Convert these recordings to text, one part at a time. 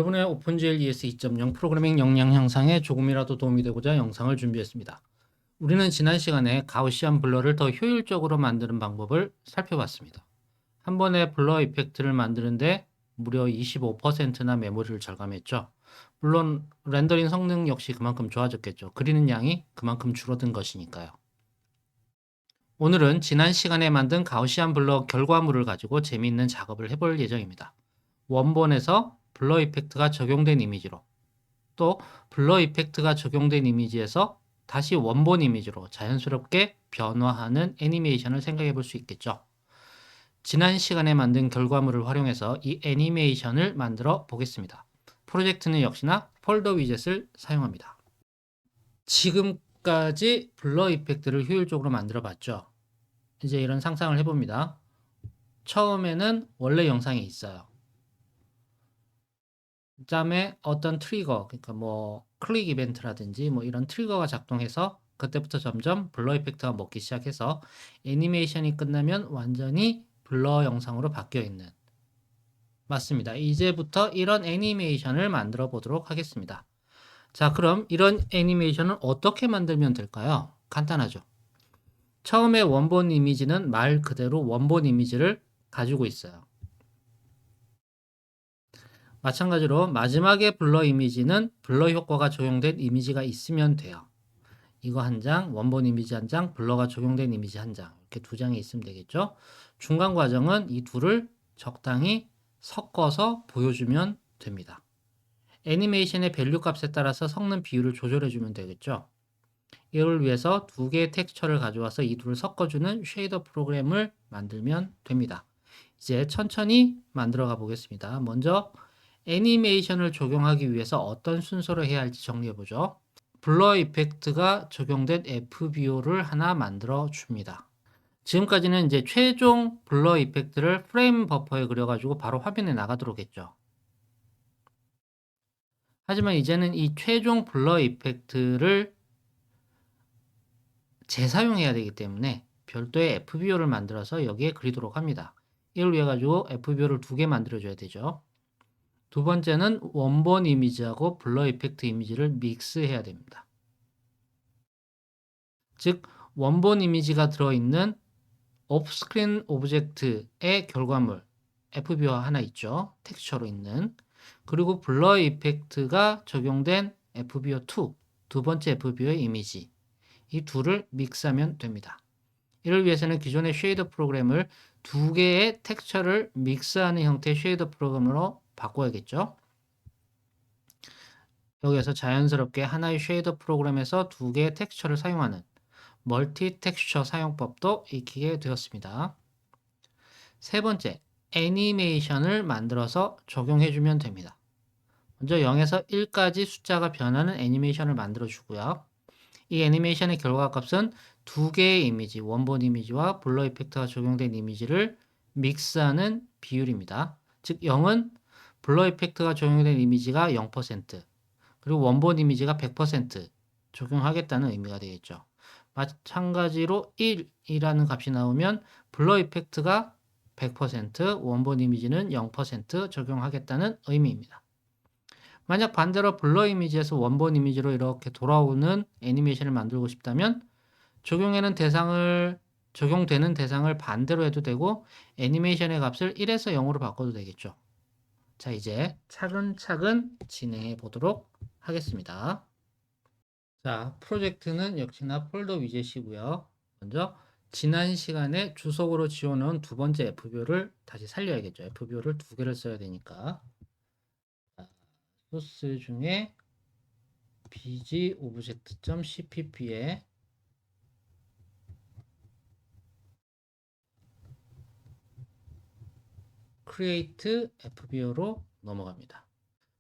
여러분의 오픈GL ES 2.0 프로그래밍 역량 향상에 조금이라도 도움이 되고자 영상을 준비했습니다. 우리는 지난 시간에 가우시안 블러를 더 효율적으로 만드는 방법을 살펴봤습니다. 한 번에 블러 이펙트를 만드는데 무려 25%나 메모리를 절감했죠. 물론 렌더링 성능 역시 그만큼 좋아졌겠죠. 그리는 양이 그만큼 줄어든 것이니까요. 오늘은 지난 시간에 만든 가우시안 블러 결과물을 가지고 재미있는 작업을 해볼 예정입니다. 원본에서 블러 이펙트가 적용된 이미지로, 또 블러 이펙트가 적용된 이미지에서 다시 원본 이미지로 자연스럽게 변화하는 애니메이션을 생각해 볼 수 있겠죠. 지난 시간에 만든 결과물을 활용해서 이 애니메이션을 만들어 보겠습니다. 프로젝트는 역시나 폴더 위젯을 사용합니다. 지금까지 블러 이펙트를 효율적으로 만들어 봤죠. 이제 이런 상상을 해봅니다. 처음에는 원래 영상이 있어요. 그 다음에 어떤 트리거, 그러니까 뭐 클릭 이벤트라든지 뭐 이런 트리거가 작동해서 그때부터 점점 블러 이펙트가 먹기 시작해서 애니메이션이 끝나면 완전히 블러 영상으로 바뀌어 있는. 맞습니다. 이제부터 이런 애니메이션을 만들어 보도록 하겠습니다. 자, 그럼 이런 애니메이션을 어떻게 만들면 될까요? 간단하죠. 처음에 원본 이미지는 말 그대로 원본 이미지를 가지고 있어요. 마찬가지로 마지막에 블러 이미지는 블러 효과가 적용된 이미지가 있으면 돼요. 이거 한 장, 원본 이미지 한 장, 블러가 적용된 이미지 한 장, 이렇게 두 장이 있으면 되겠죠. 중간 과정은 이 둘을 적당히 섞어서 보여주면 됩니다. 애니메이션의 밸류 값에 따라서 섞는 비율을 조절해 주면 되겠죠. 이를 위해서 두 개의 텍스처를 가져와서 이 둘을 섞어주는 쉐이더 프로그램을 만들면 됩니다. 이제 천천히 만들어 가 보겠습니다. 먼저 애니메이션을 적용하기 위해서 어떤 순서로 해야 할지 정리해 보죠. 블러 이펙트가 적용된 FBO를 하나 만들어 줍니다. 지금까지는 이제 최종 블러 이펙트를 프레임 버퍼에 그려가지고 바로 화면에 나가도록 했죠. 하지만 이제는 이 최종 블러 이펙트를 재사용해야 되기 때문에 별도의 FBO를 만들어서 여기에 그리도록 합니다. 이를 위해 가지고 FBO를 두 개 만들어줘야 되죠. 두 번째는 원본 이미지하고 블러 이펙트 이미지를 믹스해야 됩니다. 즉 원본 이미지가 들어있는 오프스크린 오브젝트의 결과물 FBO가 하나 있죠. 텍스처로 있는. 그리고 블러 이펙트가 적용된 FBO2 두 번째 FBO의 이미지 이 둘을 믹스하면 됩니다. 이를 위해서는 기존의 쉐이더 프로그램을 두 개의 텍스처를 믹스하는 형태의 쉐이더 프로그램으로 바꿔야겠죠. 여기에서 자연스럽게 하나의 쉐이더 프로그램에서 두 개의 텍스처를 사용하는 멀티 텍스처 사용법도 익히게 되었습니다. 세 번째, 애니메이션을 만들어서 적용해주면 됩니다. 먼저 0에서 1까지 숫자가 변하는 애니메이션을 만들어 주고요. 이 애니메이션의 결과값은 두 개의 이미지, 원본 이미지와 블러 이펙트가 적용된 이미지를 믹스하는 비율입니다. 즉 0은 블러 이펙트가 적용된 이미지가 0%, 그리고 원본 이미지가 100% 적용하겠다는 의미가 되겠죠. 마찬가지로 1이라는 값이 나오면 블러 이펙트가 100%, 원본 이미지는 0% 적용하겠다는 의미입니다. 만약 반대로 블러 이미지에서 원본 이미지로 이렇게 돌아오는 애니메이션을 만들고 싶다면 적용되는 대상을 반대로 해도 되고 애니메이션의 값을 1에서 0으로 바꿔도 되겠죠. 자, 이제 차근차근 진행해 보도록 하겠습니다. 자, 프로젝트는 역시나 폴더 위젯이고요. 먼저 지난 시간에 주석으로 지워놓은 두 번째 FBO를 다시 살려야겠죠. FBO를 두 개를 써야 되니까. 소스 중에 bg object.cpp에 create FBO로 넘어갑니다.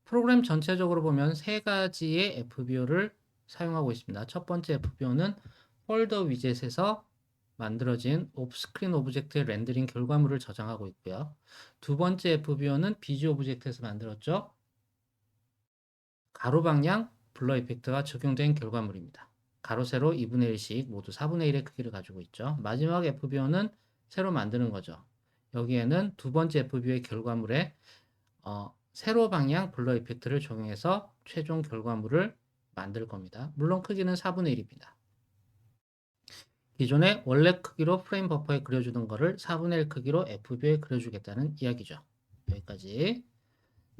프로그램 전체적으로 보면 세 가지의 FBO를 사용하고 있습니다. 첫 번째 FBO는 폴더 위젯에서 만들어진 오프스크린 오브젝트의 렌더링 결과물을 저장하고 있고요. 두 번째 FBO는 BG 오브젝트에서 만들었죠. 가로 방향 블러 이펙트가 적용된 결과물입니다. 가로 세로 2분의 1씩 모두 4분의 1의 크기를 가지고 있죠. 마지막 FBO는 새로 만드는 거죠. 여기에는 두 번째 FBO의 결과물에 세로 방향 블러 이펙트를 적용해서 최종 결과물을 만들 겁니다. 물론 크기는 4분의 1입니다. 기존에 원래 크기로 프레임 버퍼에 그려주던 거를 4분의 1 크기로 FB에 그려주겠다는 이야기죠. 여기까지.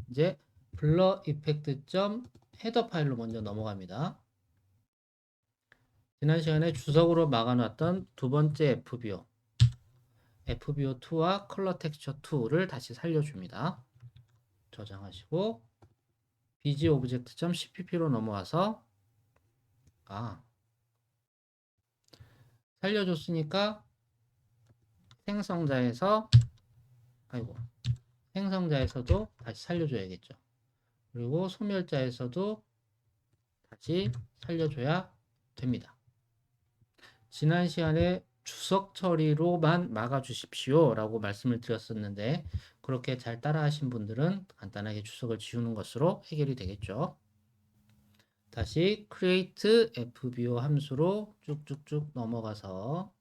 이제 블러 이펙트 점 헤더 파일로 먼저 넘어갑니다. 지난 시간에 주석으로 막아놨던 두 번째 FBO, FBO2와 컬러 텍스처 2를 다시 살려줍니다. 저장하시고 BG 오브젝트 점 CPP로 넘어와서 살려줬으니까 생성자에서 생성자에서도 다시 살려줘야겠죠. 그리고 소멸자에서도 다시 살려줘야 됩니다. 지난 시간에 주석 처리로만 막아주십시오 라고 말씀을 드렸었는데 그렇게 잘 따라 하신 분들은 간단하게 주석을 지우는 것으로 해결이 되겠죠. 다시 create FBO 함수로 쭉쭉쭉 넘어가서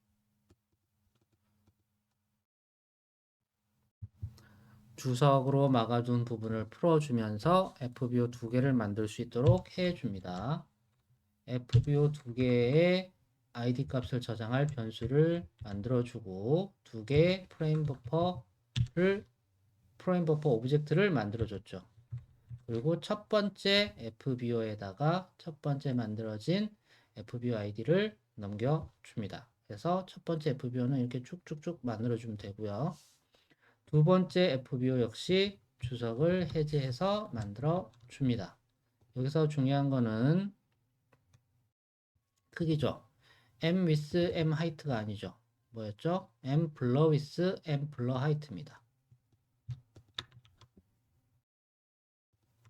주석으로 막아둔 부분을 풀어주면서 FBO 두 개를 만들 수 있도록 해줍니다. FBO 두 개의 ID 값을 저장할 변수를 만들어주고 두 개의 프레임 버퍼 오브젝트를 만들어줬죠. 그리고 첫 번째 FBO에다가 첫 번째 만들어진 FBO ID를 넘겨줍니다. 그래서 첫 번째 FBO는 이렇게 쭉쭉쭉 만들어주면 되고요. 두 번째 FBO 역시 주석을 해제해서 만들어줍니다. 여기서 중요한 거는 크기죠. M with M height가 아니죠. 뭐였죠? M blur with M blur height입니다.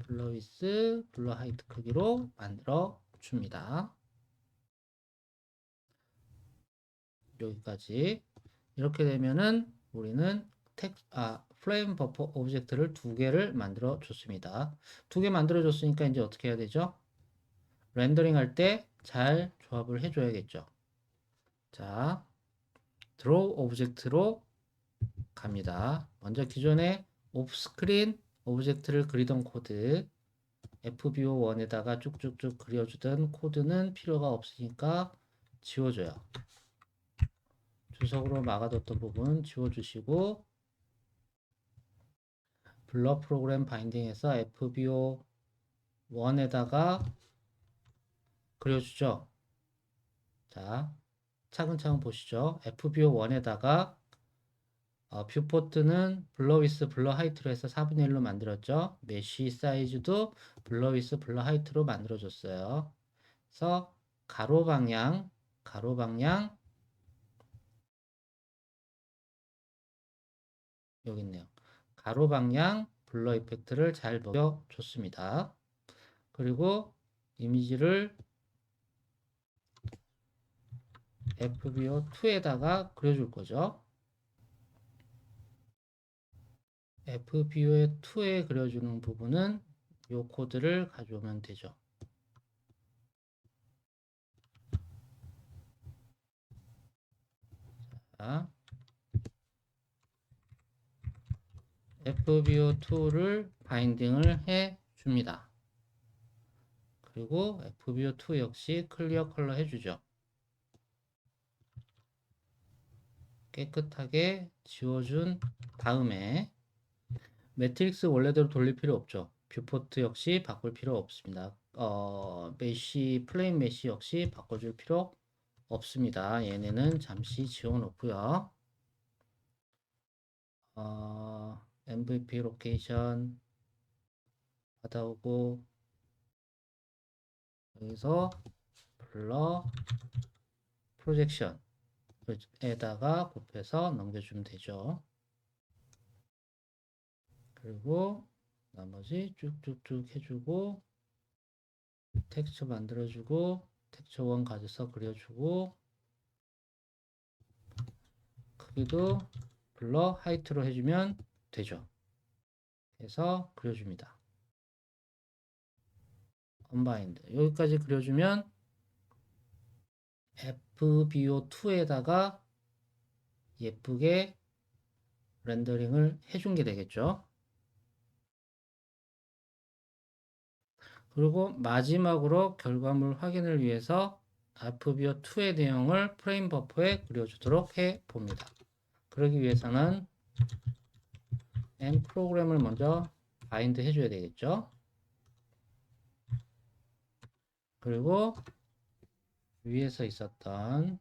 blur with blur height 크기로 만들어 줍니다. 여기까지. 이렇게 되면은 우리는 프레임 버퍼 오브젝트를 두 개를 만들어 줬습니다. 두 개 만들어 줬으니까 이제 어떻게 해야 되죠? 렌더링 할 때 잘 조합을 해줘야겠죠. 자, 드로우 오브젝트로 갑니다. 먼저 기존에 오프스크린 오브젝트를 그리던 코드 FBO1에다가 쭉쭉쭉 그려주던 코드는 필요가 없으니까 지워줘요. 주석으로 막아뒀던 부분 지워주시고 블러 프로그램 바인딩에서 FBO1에다가 그려주죠. 자, 차근차근 보시죠. FBO1에다가 뷰포트는 블러 위스 블러 하이트로 해서 4분의 1로 만들었죠. 메쉬 사이즈도 블러 위스 블러 하이트로 만들어줬어요. 그래서 가로 방향 여기 있네요. 가로 방향 블러 이펙트를 잘 먹여줬습니다. 그리고 이미지를 FBO2에다가 그려줄 거죠. FBO2에 그려주는 부분은 이 코드를 가져오면 되죠. 자, FBO2를 바인딩을 해 줍니다. 그리고 FBO2 역시 클리어 컬러 해주죠. 깨끗하게 지워준 다음에 매트릭스 원래대로 돌릴 필요 없죠. 뷰포트 역시 바꿀 필요 없습니다. 메쉬, 플레인 메쉬 역시 바꿔줄 필요 없습니다. 얘네는 잠시 지워놓고요. MVP 로케이션 받아오고 여기서 블러 프로젝션에다가 곱해서 넘겨주면 되죠. 그리고 나머지 쭉쭉쭉 해주고 텍스처 만들어주고 텍스처 원 가져서 그려주고 크기도 블러 하이트로 해주면 되죠. 그래서 그려줍니다. 언바인드 여기까지 그려주면 FBO2에다가 예쁘게 렌더링을 해준 게 되겠죠. 그리고 마지막으로 결과물 확인을 위해서 FBO2의 내용을 프레임 버퍼에 그려주도록 해 봅니다. 그러기 위해서는 M 프로그램을 먼저 바인드 해줘야 되겠죠. 그리고 위에서 있었던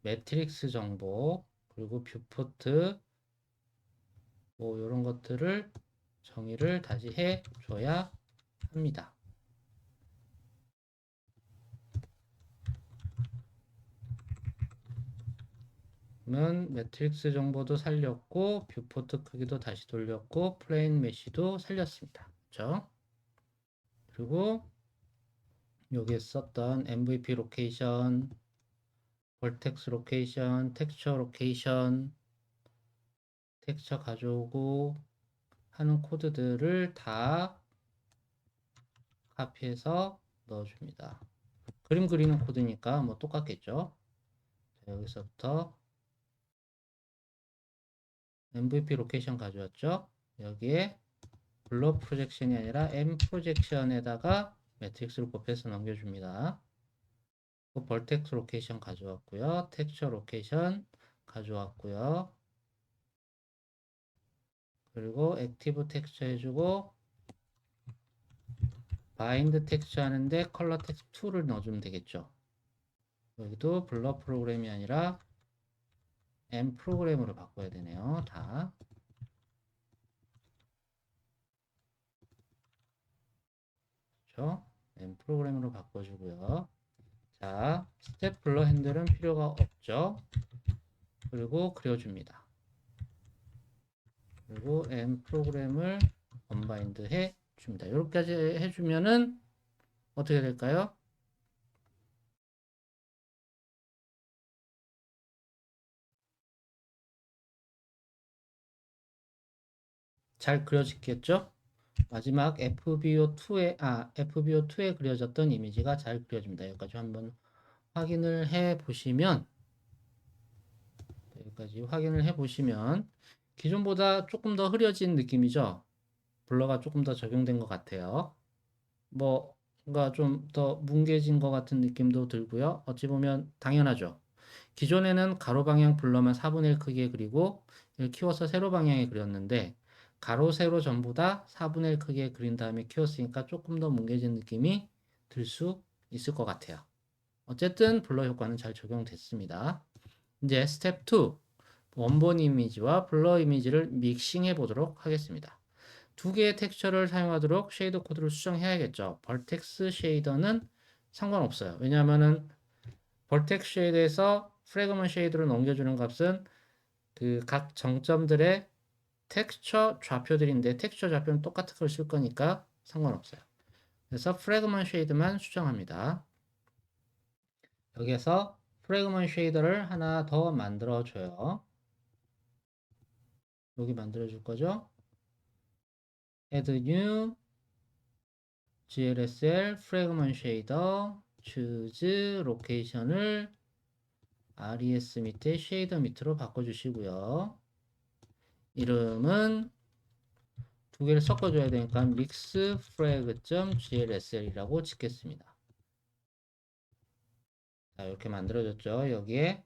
매트릭스 정보, 그리고 뷰포트, 뭐 이런 것들을 정의를 다시 해줘야 합니다. 그러면 매트릭스 정보도 살렸고, 뷰포트 크기도 다시 돌렸고, 플레인 메쉬도 살렸습니다. 그렇죠? 그리고 여기에 썼던 MVP 로케이션, 벌텍스 로케이션, 텍스처 로케이션, 텍스처 가져오고 하는 코드들을 다 카피해서 넣어줍니다. 그림 그리는 코드니까 뭐 똑같겠죠. 자, 여기서부터 MVP 로케이션 가져왔죠. 여기에 블러 프로젝션이 아니라 M 프로젝션에다가 매트릭스를 곱해서 넘겨줍니다. 벌텍스 로케이션 가져왔고요. 텍스처 로케이션 가져왔고요. 그리고 액티브 텍스처 해주고 바인드 텍스처 하는데 컬러 텍스트 2를 넣어주면 되겠죠. 여기도 블러 프로그램이 아니라 M 프로그램으로 바꿔야 되네요. 다. 그렇죠? M 프로그램으로 바꿔주고요. 자, 스텝 블러 핸들은 필요가 없죠. 그리고 그려줍니다. 그리고 M 프로그램을 언바인드 해줍니다. 이렇게까지 해주면은 어떻게 될까요? 잘 그려지겠죠? 마지막 FBO2에 그려졌던 이미지가 잘 그려집니다. 여기까지 한번 확인을 해 보시면, 기존보다 조금 더 흐려진 느낌이죠? 블러가 조금 더 적용된 것 같아요. 뭔가 좀 더 뭉개진 것 같은 느낌도 들고요. 어찌 보면 당연하죠. 기존에는 가로 방향 블러만 4분의 1 크기에 그리고 이걸 키워서 세로 방향에 그렸는데 가로, 세로 전부 다 4분의 1 크기에 그린 다음에 키웠으니까 조금 더 뭉개진 느낌이 들 수 있을 것 같아요. 어쨌든 블러 효과는 잘 적용됐습니다. 이제 스텝 2, 원본 이미지와 블러 이미지를 믹싱해 보도록 하겠습니다. 두 개의 텍스처를 사용하도록 쉐이더 코드를 수정해야겠죠. 벌텍스 쉐이더는 상관없어요. 왜냐하면은 벌텍스 쉐이더에서 프래그먼트 쉐이더로 넘겨주는 값은 그 각 정점들의 텍스처 좌표들인데 텍스처 좌표는 똑같은 걸 쓸 거니까 상관없어요. 그래서 프래그먼트 쉐이더만 수정합니다. 여기에서 프래그먼트 쉐이더를 하나 더 만들어줘요. 여기 만들어줄 거죠. add new glsl fragment shader choose location을 res 밑에 쉐이더 밑으로 바꿔주시고요. 이름은 두 개를 섞어줘야 되니까 mixfrag.glsl이라고 짓겠습니다. 자, 이렇게 만들어졌죠. 여기에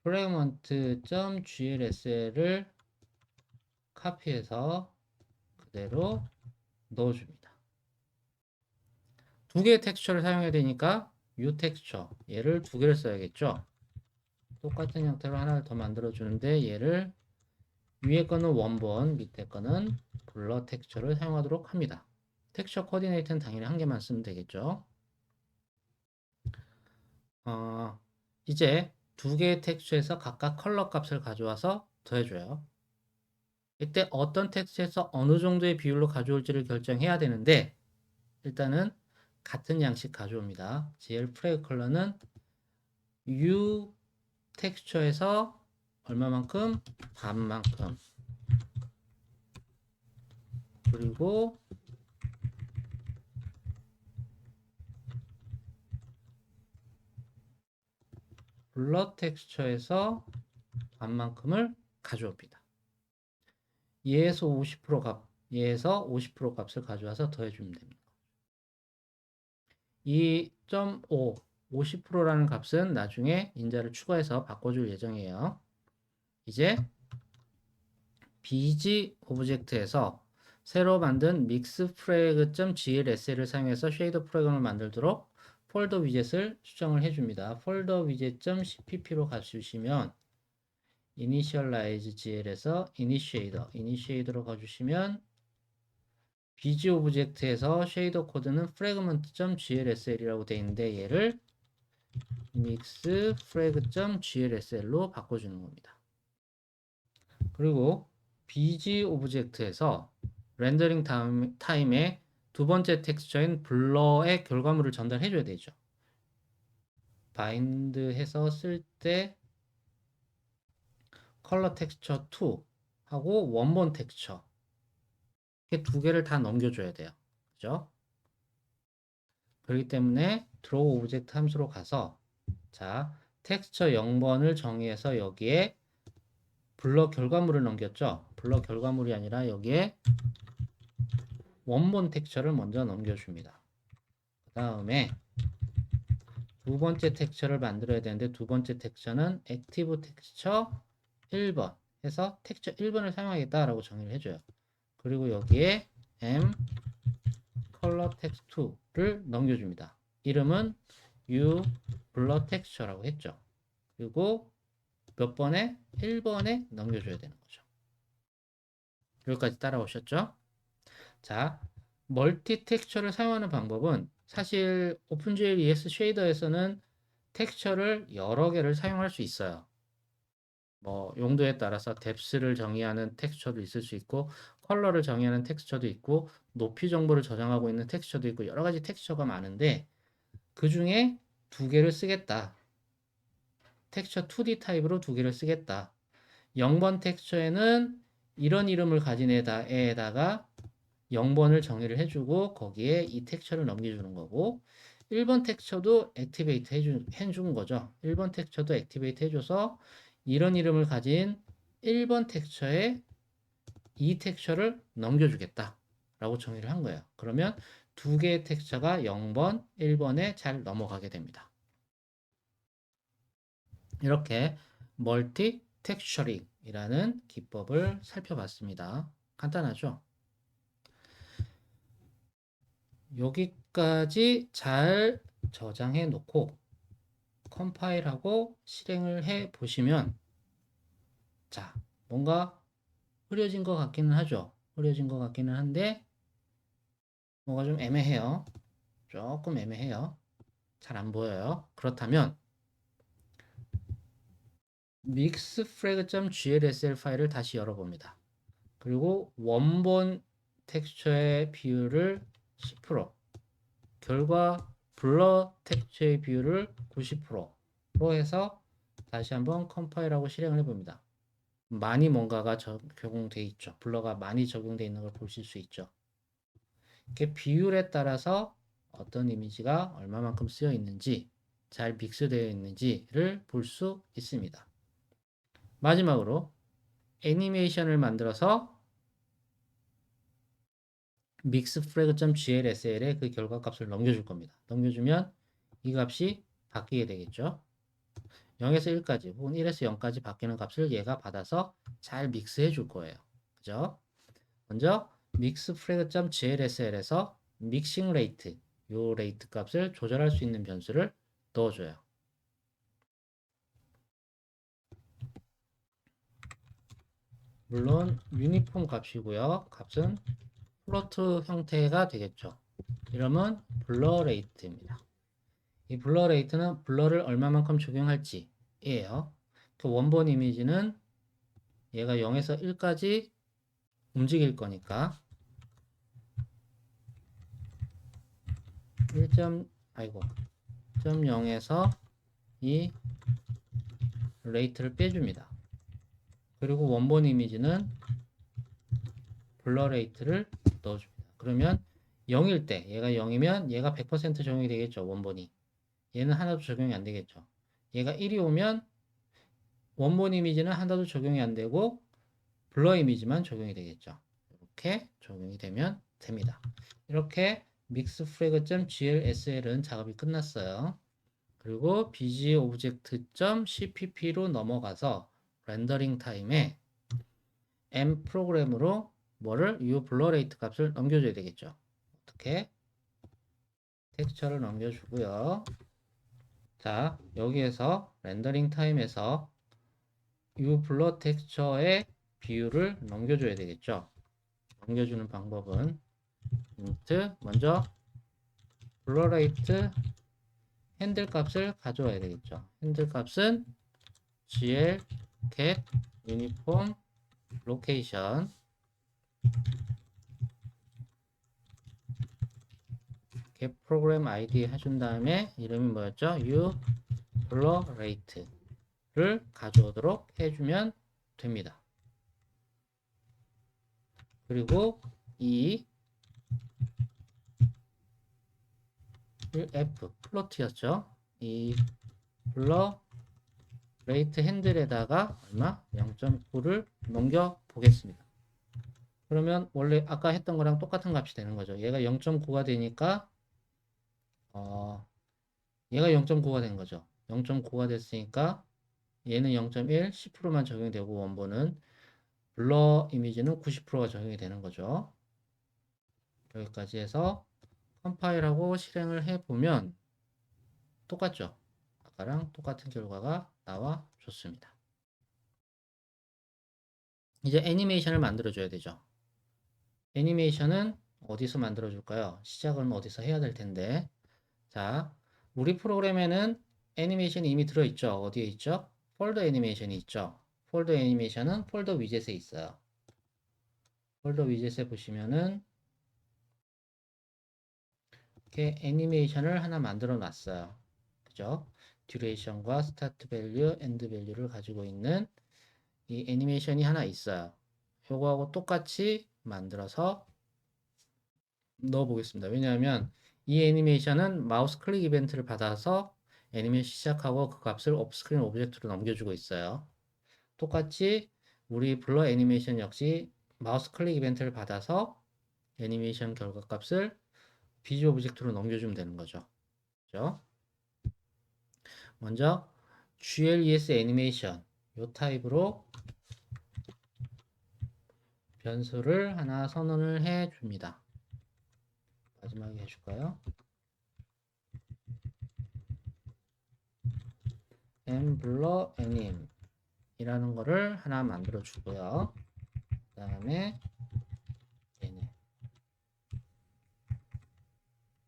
fragment.glsl을 카피해서 그대로 넣어줍니다. 두 개의 텍스처를 사용해야 되니까 u 텍스처 얘를 두 개를 써야겠죠. 똑같은 형태로 하나를 더 만들어 주는데 얘를 위에 거는 원본, 밑에 거는 블러 텍스처를 사용하도록 합니다. 텍스처 코디네이터는 당연히 한 개만 쓰면 되겠죠. 이제 두 개의 텍스처에서 각각 컬러 값을 가져와서 더해줘요. 이때 어떤 텍스처에서 어느 정도의 비율로 가져올지를 결정해야 되는데 일단은 같은 양식 가져옵니다. GL 프레그 컬러는 U 텍스처에서 얼마만큼? 반만큼. 그리고 블러 텍스처에서 반만큼을 가져옵니다. 얘에서 50% 값을 가져와서 더해주면 됩니다. 2.5 50%라는 값은 나중에 인자를 추가해서 바꿔줄 예정이에요. 이제 bg 오브젝트에서 새로 만든 mixfrag.glsl을 사용해서 쉐이더 프로그램을 만들도록 폴더 위젯을 수정을 해줍니다. 폴더 위젯.cpp로 가주시면 initialize gl에서 initiator로 가주시면 bg 오브젝트에서 쉐이더 코드는 fragment.glsl이라고 되어 있는데 얘를 mixfrag.glsl로 바꿔주는 겁니다. 그리고 bg 오브젝트에서 렌더링 타임에 두 번째 텍스처인 블러의 결과물을 전달해 줘야 되죠. 바인드해서 쓸 때 컬러 텍스처 2 하고 원본 텍스처 이렇게 두 개를 다 넘겨줘야 돼요. 그죠? 그렇기 때문에 draw 오브젝트 함수로 가서 자 텍스처 0번을 정의해서 여기에 블러 결과물을 넘겼죠. 블러 결과물이 아니라 여기에 원본 텍스처를 먼저 넘겨줍니다. 그 다음에 두 번째 텍스처를 만들어야 되는데 두 번째 텍스처는 액티브 텍스처 1번 해서 텍스처 1번을 사용하겠다라고 정의를 해줘요. 그리고 여기에 m color text2를 넘겨줍니다. 이름은 u blur texture라고 했죠. 그리고 몇 번에? 1번에 넘겨줘야 되는 거죠. 여기까지 따라오셨죠? 자, 멀티 텍스처를 사용하는 방법은 사실 오픈GL ES 쉐이더에서는 텍스처를 여러 개를 사용할 수 있어요. 뭐 용도에 따라서 뎁스를 정의하는 텍스처도 있을 수 있고 컬러를 정의하는 텍스처도 있고 높이 정보를 저장하고 있는 텍스처도 있고 여러 가지 텍스처가 많은데 그 중에 두 개를 쓰겠다. 텍스처 2D 타입으로 두 개를 쓰겠다. 0번 텍스처에는 이런 이름을 가진 애에다가 0번을 정의를 해주고 거기에 이 텍스처를 넘겨주는 거고 1번 텍스처도 액티베이트 해준 거죠. 1번 텍스처도 액티베이트 해줘서 이런 이름을 가진 1번 텍스처에 이 텍스처를 넘겨주겠다 라고 정의를 한 거예요. 그러면 두 개의 텍스처가 0번, 1번에 잘 넘어가게 됩니다. 이렇게 멀티 텍스처링이라는 기법을 살펴봤습니다. 간단하죠? 여기까지 잘 저장해 놓고 컴파일하고 실행을 해 보시면 자, 뭔가 흐려진 것 같기는 하죠. 흐려진 것 같기는 한데 뭐가 좀 애매해요. 조금 애매해요. 잘 안 보여요. 그렇다면 mixfrag.glsl 파일을 다시 열어봅니다. 그리고 원본 텍스처의 비율을 10%, 결과 블러 텍스처의 비율을 90%로 해서 다시 한번 컴파일하고 실행을 해봅니다. 많이 뭔가가 적용되어 있죠. 블러가 많이 적용되어 있는 걸 보실 수 있죠. 이렇게 비율에 따라서 어떤 이미지가 얼마만큼 쓰여 있는지, 잘 믹스되어 있는지를 볼 수 있습니다. 마지막으로 애니메이션을 만들어서 mixfrag.glsl에 그 결과값을 넘겨줄 겁니다. 넘겨주면 이 값이 바뀌게 되겠죠. 0에서 1까지 혹은 1에서 0까지 바뀌는 값을 얘가 받아서 잘 믹스해 줄 거예요. 그죠? 먼저 mixfrag.glsl에서 믹싱 레이트, 요 레이트 값을 조절할 수 있는 변수를 넣어줘요. 물론 유니폼 값이고요. 값은 플로트 형태가 되겠죠. 이러면 블러 레이트입니다. 이 블러 레이트는 블러를 얼마만큼 적용할지예요. 그 원본 이미지는 얘가 0에서 1까지 움직일 거니까 0에서 이 레이트를 빼줍니다. 그리고 원본 이미지는 블러 레이트를 넣어줍니다. 그러면 0일 때 얘가 0이면 얘가 100% 적용이 되겠죠. 원본이. 얘는 하나도 적용이 안 되겠죠. 얘가 1이 오면 원본 이미지는 하나도 적용이 안 되고 블러 이미지만 적용이 되겠죠. 이렇게 적용이 되면 됩니다. 이렇게 mixfrag.glsl은 작업이 끝났어요. 그리고 bgobject.cpp로 넘어가서 렌더링 타임에 m 프로그램으로 뭐를 ublurrate 값을 넘겨줘야 되겠죠. 어떻게? 텍스처를 넘겨주고요. 자, 여기에서 렌더링 타임에서 ublur 텍스처의 비율을 넘겨줘야 되겠죠. 넘겨주는 방법은 int 먼저 blurrate 핸들 값을 가져와야 되겠죠. 핸들 값은 gl get uniform location get program id 해준 다음에 이름이 뭐였죠? ublurrate를 가져오도록 해주면 됩니다. 그리고 이 f 플로트였죠. 이 blurrate 핸들에다가 얼마? 0.9를 넘겨 보겠습니다. 그러면 원래 아까 했던 거랑 똑같은 값이 되는 거죠. 얘가 0.9가 되니까 얘가 0.9가 된 거죠. 0.9가 됐으니까 얘는 0.1, 10%만 적용이 되고 원본은 블러 이미지는 90%가 적용이 되는 거죠. 여기까지 해서 컴파일하고 실행을 해보면 똑같죠. 아까랑 똑같은 결과가 나와 줬습니다. 이제 애니메이션을 만들어 줘야 되죠. 애니메이션은 어디서 만들어 줄까요? 시작은 어디서 해야 될 텐데. 자, 우리 프로그램에는 애니메이션이 이미 들어있죠. 어디에 있죠? 폴더 애니메이션이 있죠. 폴더 애니메이션은 폴더 위젯에 있어요. 폴더 위젯에 보시면은 이렇게 애니메이션을 하나 만들어 놨어요. 그죠? 듀레이션과 스타트 밸류, 엔드 밸류를 가지고 있는 이 애니메이션이 하나 있어요. 요거하고 똑같이 만들어서 넣어 보겠습니다. 왜냐하면 이 애니메이션은 마우스 클릭 이벤트를 받아서 애니메이션 시작하고 그 값을 옵스크린 오브젝트로 넘겨주고 있어요. 똑같이 우리 블러 애니메이션 역시 마우스 클릭 이벤트를 받아서 애니메이션 결과 값을 비주 오브젝트로 넘겨주면 되는 거죠. 그죠? 먼저 GLES 애니메이션 요 타입으로 변수를 하나 선언을 해 줍니다. 마지막에 해줄까요? blur anim 이라는 거를 하나 만들어 주고요. 그 다음에 얘네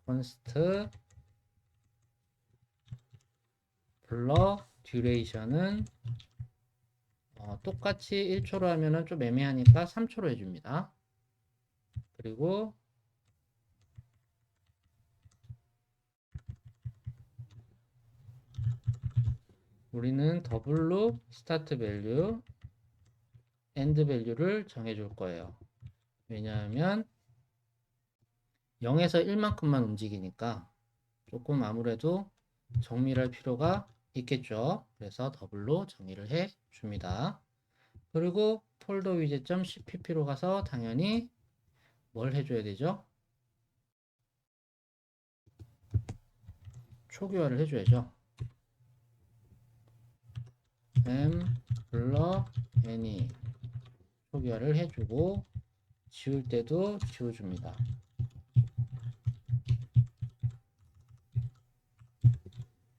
const blur duration은 똑같이 1초로 하면은 좀 애매하니까 3초로 해줍니다. 그리고 우리는 더블로 스타트 밸류, 엔드 밸류를 정해줄 거예요. 왜냐하면 0에서 1만큼만 움직이니까 조금 아무래도 정밀할 필요가 있겠죠. 그래서 더블로 정의를 해 줍니다. 그리고 폴더 위젯.cpp로 가서 당연히 뭘 해줘야 되죠? 초기화를 해줘야죠. blur any 초기화를 해주고 지울 때도 지워줍니다.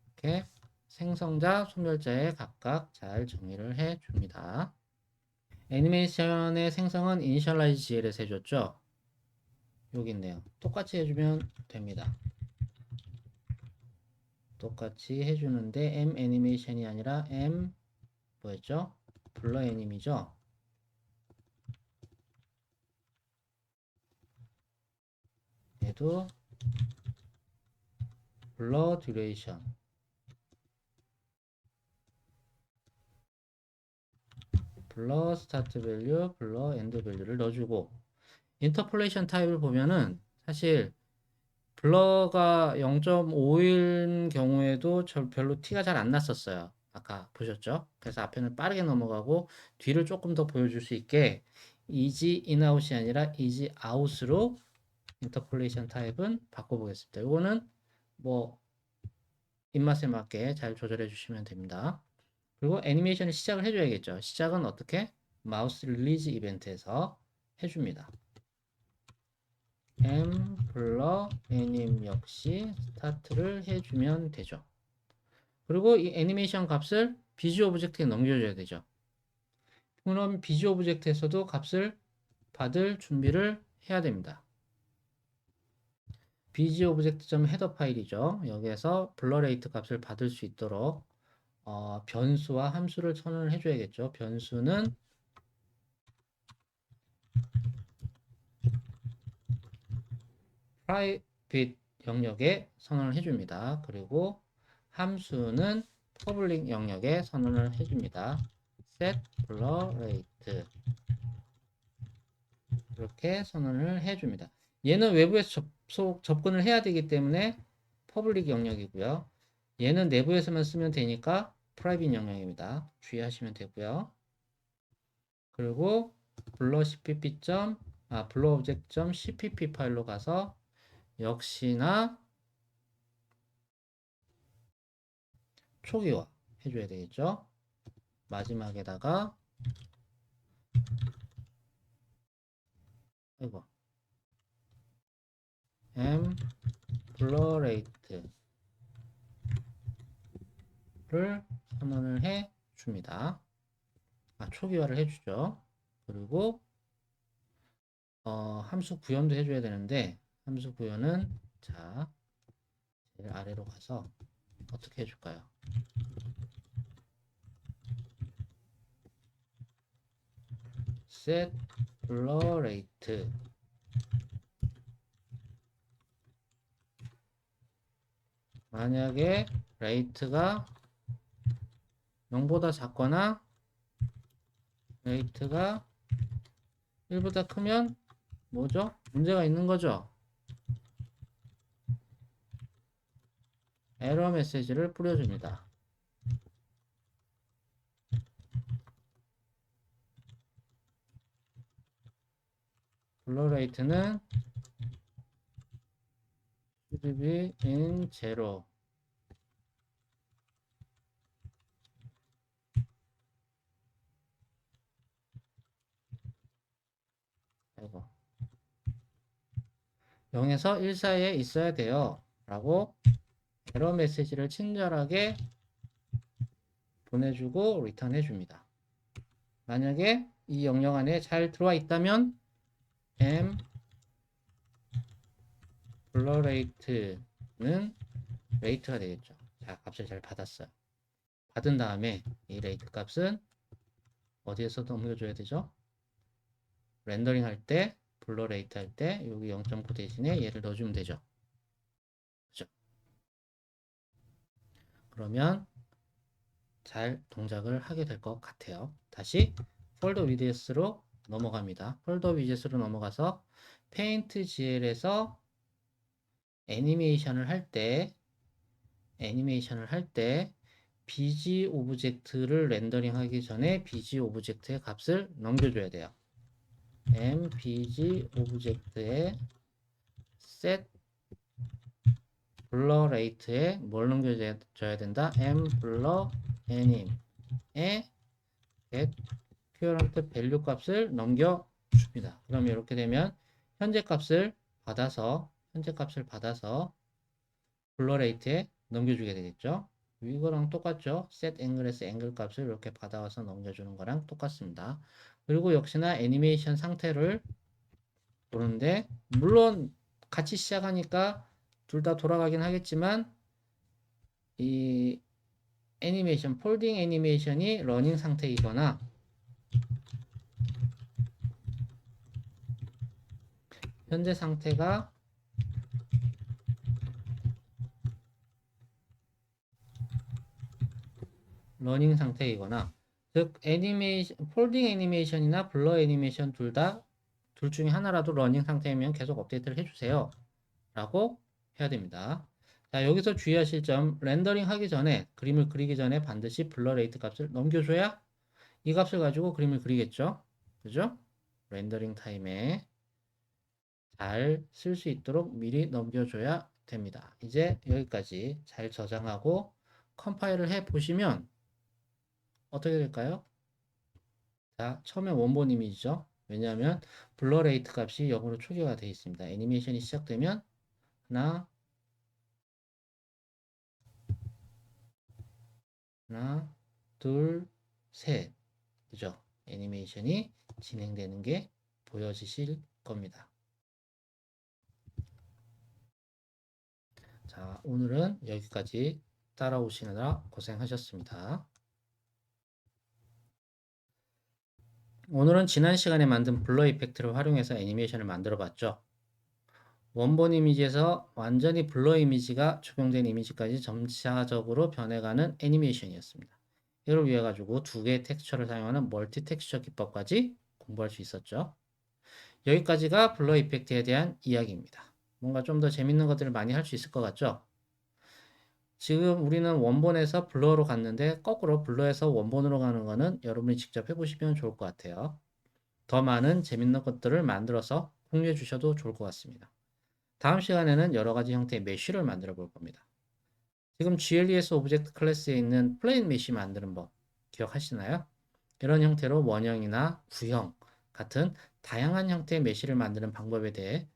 이렇게 생성자, 소멸자에 각각 잘 정의를 해줍니다. 애니메이션의 생성은 initialize GL에서 해줬죠? 여기 있네요. 똑같이 해주면 됩니다. 똑같이 해주는데 M 애니메이션이 아니라 M 뭐였죠? 블러 애니미죠? 얘도 블러 듀레이션 블러 스타트 밸류 블러 엔드 밸류를 넣어주고 인터폴레이션 타입을 보면은 사실 블러가 0.5인 경우에도 별로 티가 잘 안 났었어요. 아까 보셨죠? 그래서 앞에는 빠르게 넘어가고 뒤를 조금 더 보여줄 수 있게 easy in out이 아니라 easy out으로 인터폴레이션 타입은 바꿔보겠습니다. 이거는 뭐 입맛에 맞게 잘 조절해 주시면 됩니다. 그리고 애니메이션을 시작을 해줘야겠죠. 시작은 어떻게? 마우스 릴리즈 이벤트에서 해줍니다. 블러 애님 역시 스타트를 해주면 되죠. 그리고 이 애니메이션 값을 비주 오브젝트에 넘겨줘야 되죠. 그럼 비주 오브젝트에서도 값을 받을 준비를 해야 됩니다. 비주 오브젝트 헤더 파일이죠. 여기에서 블러 레이트 값을 받을 수 있도록 변수와 함수를 선언을 해줘야겠죠. 변수는 private 영역에 선언을 해줍니다. 그리고 함수는 public 영역에 선언을 해줍니다. set blur rate 이렇게 선언을 해줍니다. 얘는 외부에서 접근을 해야 되기 때문에 퍼블릭 영역이고요. 얘는 내부에서만 쓰면 되니까 프라이빗 영역입니다. 주의하시면 되고요. 그리고 블러 cpp. 블러 오브젝트.cpp 파일로 가서 역시나 초기화 해줘야 되겠죠. 마지막에다가 이거 블러 레이트를 선언을 해 줍니다. 초기화를 해주죠. 그리고 함수 구현도 해줘야 되는데 함수 구현은 자 제일 아래로 가서 어떻게 해줄까요? set blur rate 만약에 레이트가 0보다 작거나 레이트가 1보다 크면 뭐죠? 문제가 있는 거죠? 에러 메시지를 뿌려줍니다. 블러 레이트는 should be in 0 아이고 0에서 1 사이에 있어야 돼요 라고 에러 메시지를 친절하게 보내주고 리턴 해줍니다. 만약에 이 영역 안에 잘 들어와 있다면 블러 레이트는 레이트가 되겠죠. 자, 값을 잘 받았어요. 받은 다음에 이 레이트 값은 어디에서 넘겨줘야 되죠? 렌더링 할 때, 블러 레이트 할 때 여기 0.9 대신에 얘를 넣어주면 되죠. 그죠? 그러면 잘 동작을 하게 될 것 같아요. 다시 폴더 위젯으로 넘어갑니다. 폴더 위젯으로 넘어가서 페인트 GL에서 애니메이션을 할 때 BG 오브젝트를 렌더링 하기 전에 BG 오브젝트의 값을 넘겨줘야 돼요. BG 오브젝트에 set blur rate에 뭘 넘겨줘야 된다? blur anim에 get current value 값을 넘겨줍니다. 그럼 이렇게 되면 현재 값을 받아서 블러 레이트에 넘겨주게 되겠죠. 이거랑 똑같죠. set angle에서 angle 값을 이렇게 받아와서 넘겨주는 거랑 똑같습니다. 그리고 역시나 애니메이션 상태를 보는데 물론 같이 시작하니까 둘 다 돌아가긴 하겠지만 이 애니메이션, 폴딩 애니메이션이 러닝 상태이거나 현재 상태가 러닝 상태이거나 즉 폴딩 애니메이션이나 블러 애니메이션 둘 중에 하나라도 러닝 상태이면 계속 업데이트를 해주세요 라고 해야 됩니다. 자, 여기서 주의하실 점, 렌더링 하기 전에, 그림을 그리기 전에 반드시 블러 레이트 값을 넘겨줘야 이 값을 가지고 그림을 그리겠죠. 그죠? 렌더링 타임에 잘 쓸 수 있도록 미리 넘겨줘야 됩니다. 이제 여기까지 잘 저장하고 컴파일을 해 보시면 어떻게 될까요? 자, 처음에 원본 이미지죠. 왜냐하면 블러 레이트 값이 0으로 초기화가 되어 있습니다. 애니메이션이 시작되면 하나, 하나, 둘, 셋. 그죠? 애니메이션이 진행되는 게 보여지실 겁니다. 자, 오늘은 여기까지 따라오시느라 고생하셨습니다. 오늘은 지난 시간에 만든 블러 이펙트를 활용해서 애니메이션을 만들어 봤죠. 원본 이미지에서 완전히 블러 이미지가 적용된 이미지까지 점차적으로 변해가는 애니메이션이었습니다. 이를 위해 가지고 두 개의 텍스처를 사용하는 멀티 텍스처 기법까지 공부할 수 있었죠. 여기까지가 블러 이펙트에 대한 이야기입니다. 뭔가 좀 더 재밌는 것들을 많이 할 수 있을 것 같죠? 지금 우리는 원본에서 블러로 갔는데 거꾸로 블러에서 원본으로 가는 거는 여러분이 직접 해보시면 좋을 것 같아요. 더 많은 재밌는 것들을 만들어서 공유해 주셔도 좋을 것 같습니다. 다음 시간에는 여러 가지 형태의 메쉬를 만들어 볼 겁니다. 지금 GLES 오브젝트 클래스에 있는 플레인 메쉬 만드는 법 기억하시나요? 이런 형태로 원형이나 구형 같은 다양한 형태의 메쉬를 만드는 방법에 대해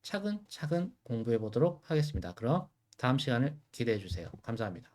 차근차근 공부해 보도록 하겠습니다. 그럼 다음 시간을 기대해 주세요. 감사합니다.